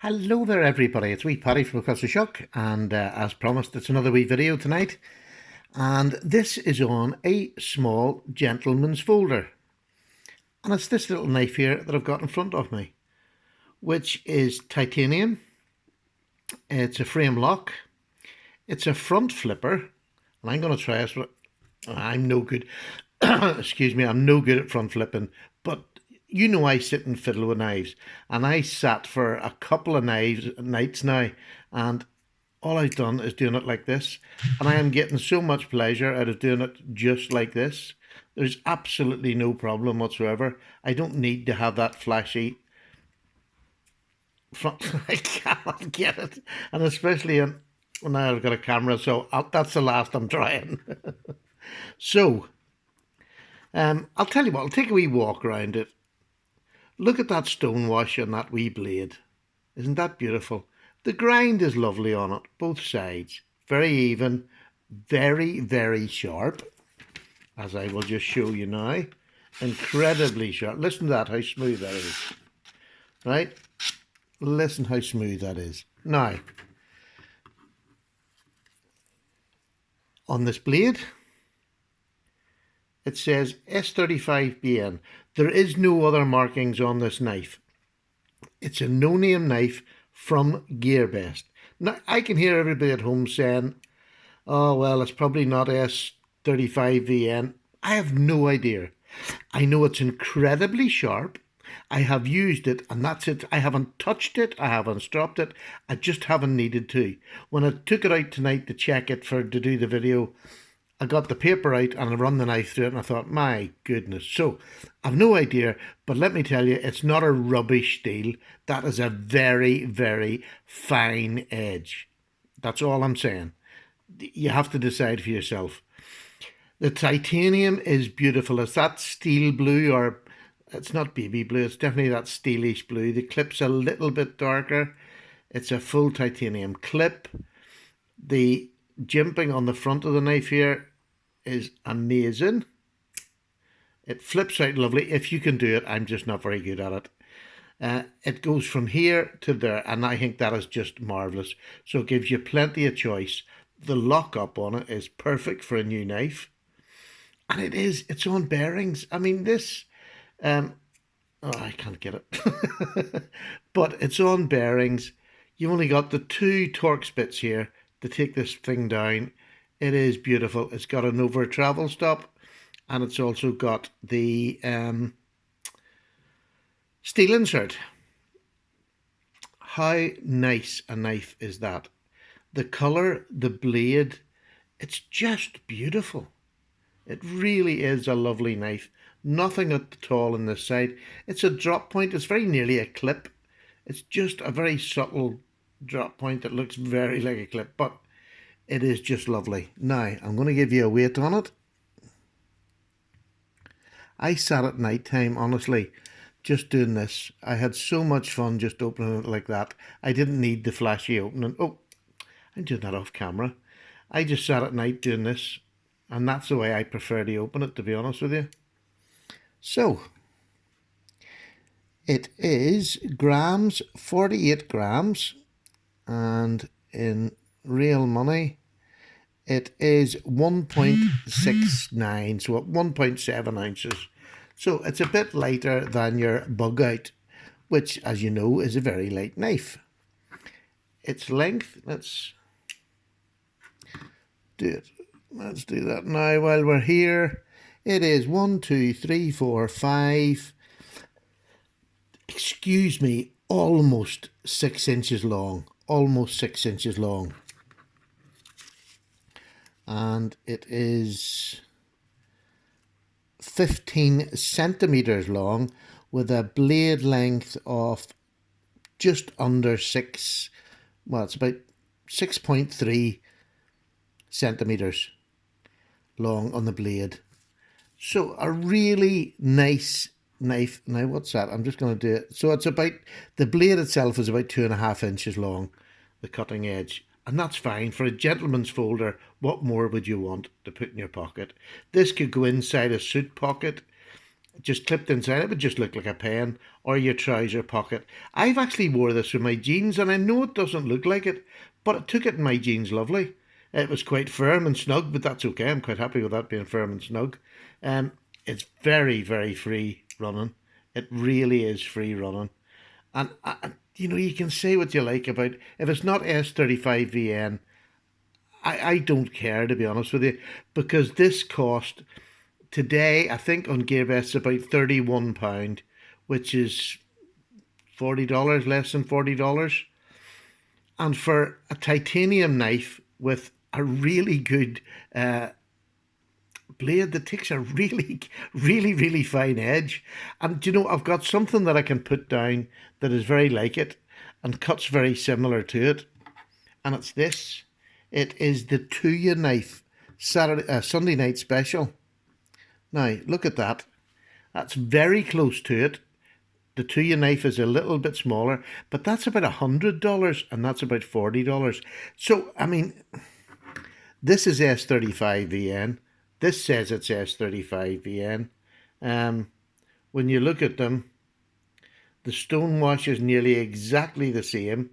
Hello there everybody, it's wee Paddy from Across the Shock, and as promised it's another wee video tonight, and this is on a small gentleman's folder, and it's this little knife here that I've got in front of me, which is titanium. It's a frame lock, it's a front flipper, and I'm going to try this. I'm no good excuse me, I'm no good at front flipping, but you know I sit and fiddle with knives, and I sat for a couple of nights now, and all I've done is doing it like this, and I am getting so much pleasure out of doing it just like this. There's absolutely no problem whatsoever. I don't need to have that flashy front. I cannot get it, and especially when I've got a camera, so that's the last I'm trying. So I'll tell you what, I'll take a wee walk around it. Look at that stonewash on that wee blade. Isn't that beautiful? The grind is lovely on it, both sides. Very even, very, very sharp, as I will just show you now. Incredibly sharp. Listen to that, how smooth that is. Right? Listen how smooth that is. Now, on this blade, it says S35BN. There is no other markings on this knife. It's a no-name knife from Gearbest. Now, I can hear everybody at home saying, oh, well, it's probably not S35VN. I have no idea. I know it's incredibly sharp. I have used it, and that's it. I haven't touched it. I haven't stropped it. I just haven't needed to. When I took it out tonight to check it to do the video, I got the paper out and I run the knife through it, and I thought, my goodness. So I've no idea, but let me tell you, it's not a rubbish steel. That is a very, very fine edge. That's all I'm saying. You have to decide for yourself. The titanium is beautiful. It's that steel blue, or it's not baby blue. It's definitely that steelish blue. The clip's a little bit darker. It's a full titanium clip. The jimping on the front of the knife here is amazing. It flips out lovely. If you can do it, I'm just not very good at it. It goes from here to there, and I think that is just marvellous. So it gives you plenty of choice. The lockup on it is perfect for a new knife, and it's on bearings. I mean, this oh, I can't get it but it's on bearings. You've only got the two Torx bits here to take this thing down. It is beautiful. It's got an over travel stop, and it's also got the steel insert. How nice a knife is that? The colour, the blade, it's just beautiful. It really is a lovely knife. Nothing at all on this side. It's a drop point. It's very nearly a clip. It's just a very subtle drop point that looks very like a clip, but it is just lovely. Now, I'm going to give you a weight on it. I sat at night time, honestly, just doing this. I had so much fun just opening it like that. I didn't need the flashy opening. Oh, I'm doing that off camera. I just sat at night doing this, and that's the way I prefer to open it, to be honest with you. So, it is grams, 48 grams, and in real money, it is 1.69, so 1.7 ounces. So it's a bit lighter than your bug out, which, as you know, is a very light knife. Its length, let's do it. Let's do that now while we're here. It is 1, 2, 3, 4, 5. Excuse me, almost 6 inches long. Almost 6 inches long. And it is 15 centimeters long, with a blade length of just under 6, well, it's about 6.3 centimeters long on the blade. So a really nice knife. Now, what's that? I'm just going to do it. So it's about, the blade itself is about 2.5 inches long, the cutting edge. And that's fine. For a gentleman's folder, what more would you want to put in your pocket? This could go inside a suit pocket. just clipped inside. It would just look like a pen or your trouser pocket. I've actually wore this with my jeans, and I know it doesn't look like it, but it took it in my jeans lovely. It was quite firm and snug, but that's okay. I'm quite happy with that being firm and snug. Um, it's very, very free running. It really is free running. And, you can say what you like about if it's not S35VN. I don't care, to be honest with you, because this cost today, I think on Gearbest, about £31, which is $40, less than $40. And for a titanium knife with a really good blade that takes a really, really, really fine edge. And I've got something that I can put down that is very like it and cuts very similar to it. And it's this. It is the Tuya knife Sunday night special. Now, look at that. That's very close to it. The Tuya knife is a little bit smaller, but that's about $100 and that's about $40. So, I mean, this is S35VN. This says it's S35VN. When you look at them, the stonewash is nearly exactly the same.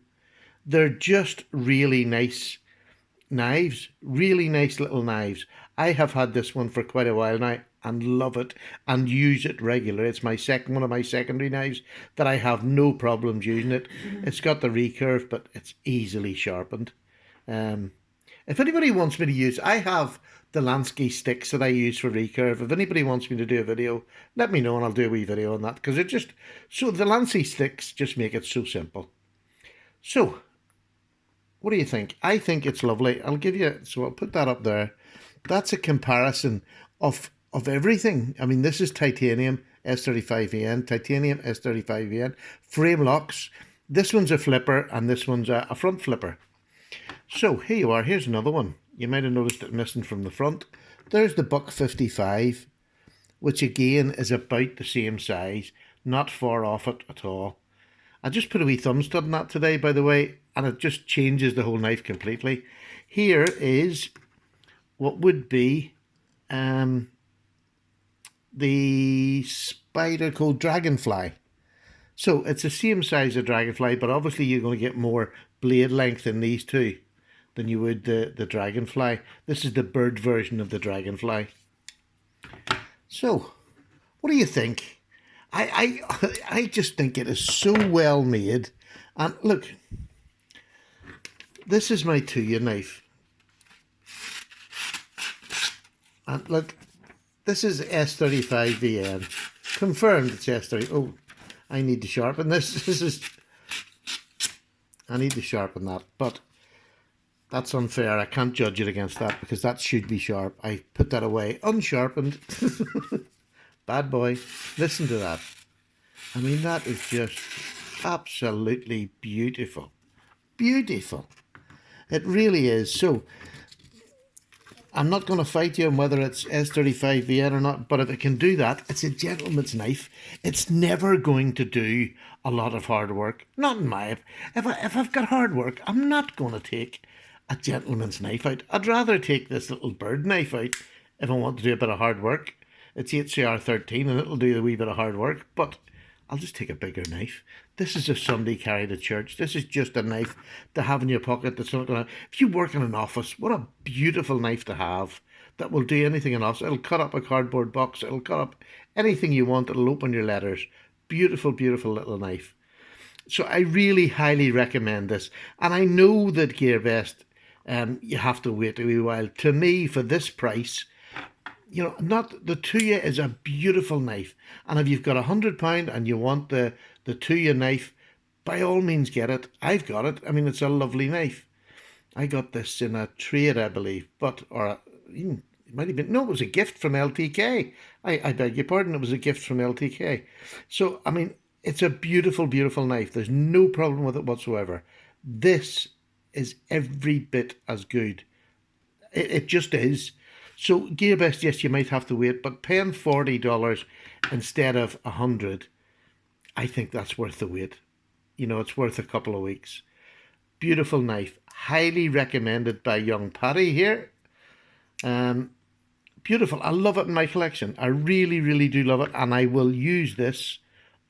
They're just really nice knives, really nice little knives. I have had this one for quite a while now and love it and use it regularly. It's one of my secondary knives that I have no problems using it. It's got the recurve, but it's easily sharpened. If anybody wants me to use, I have the Lansky sticks that I use for recurve. If anybody wants me to do a video, let me know and I'll do a wee video on that, because the Lansky sticks just make it so simple. So, what do you think? I think it's lovely. I'll put that up there. That's a comparison of everything. I mean, this is titanium S35VN, titanium S35VN, frame locks. This one's a flipper and this one's a front flipper. So here you are. Here's another one. You might have noticed it missing from the front. There's the Buck 55, which again is about the same size, not far off it at all. I just put a wee thumb stud in that today, by the way, and it just changes the whole knife completely. Here is what would be the spider called Dragonfly. So it's the same size as Dragonfly, but obviously you're going to get more blade length in these two than you would the Dragonfly. This is the bird version of the Dragonfly. So, what do you think? I just think it is so well made. And look, this is my Tuya knife. And look, this is S35VN. Confirmed it's S30. Oh, I need to sharpen this. I need to sharpen that, but that's unfair. I can't judge it against that because that should be sharp. I put that away unsharpened. Bad boy. Listen to that. I mean, that is just absolutely beautiful. Beautiful. It really is. So, I'm not going to fight you on whether it's S35VN or not, but if it can do that, it's a gentleman's knife. It's never going to do a lot of hard work. Not in my... If I've got hard work, I'm not going to take a gentleman's knife out. I'd rather take this little bird knife out if I want to do a bit of hard work. It's HCR13 and it'll do a wee bit of hard work, but I'll just take a bigger knife. This is a Sunday carry to church. This is just a knife to have in your pocket that's not going to... If you work in an office, what a beautiful knife to have that will do anything in office. It'll cut up a cardboard box. It'll cut up anything you want. It'll open your letters. Beautiful, beautiful little knife. So I really highly recommend this. And I know that Gearbest, you have to wait a wee while. To me, for this price... not the Tuya is a beautiful knife, and if you've got £100 and you want the Tuya knife, by all means get it. I've got it. I mean, it's a lovely knife. I got this in a trade, I believe, it might have been, no, it was a gift from LTK. I beg your pardon, it was a gift from LTK. So, I mean, it's a beautiful, beautiful knife. There's no problem with it whatsoever. This is every bit as good. It just is. So Gearbest, yes, you might have to wait, but paying $40 instead of $100, I think that's worth the wait. It's worth a couple of weeks. Beautiful knife, highly recommended by young Paddy here. Beautiful. I love it in my collection. I really, really do love it. And I will use this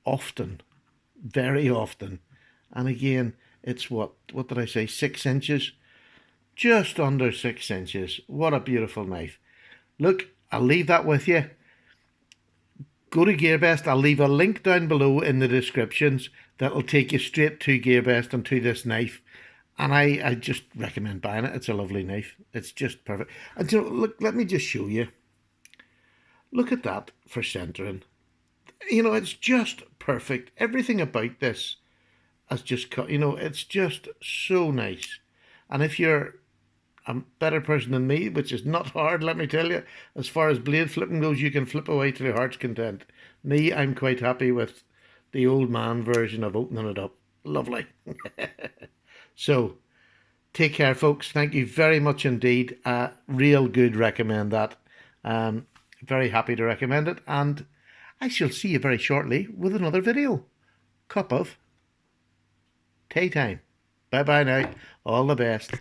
often, very often. And again, it's what did I say? 6 inches? Just under 6 inches. What a beautiful knife. Look, I'll leave that with you. Go to Gearbest. I'll leave a link down below in the descriptions that'll take you straight to Gearbest and to this knife. And I just recommend buying it. It's a lovely knife. It's just perfect. And you know, look, let me just show you. Look at that for centering. You know, it's just perfect. Everything about this has just cut, you know, it's just so nice. And if you're a better person than me, which is not hard, let me tell you, as far as blade flipping goes, you can flip away to your heart's content. Me, I'm quite happy with the old man version of opening it up. Lovely. So, take care, folks. Thank you very much indeed. Real good, recommend that. Very happy to recommend it. And I shall see you very shortly with another video. Cup of tea time. Bye-bye now. All the best.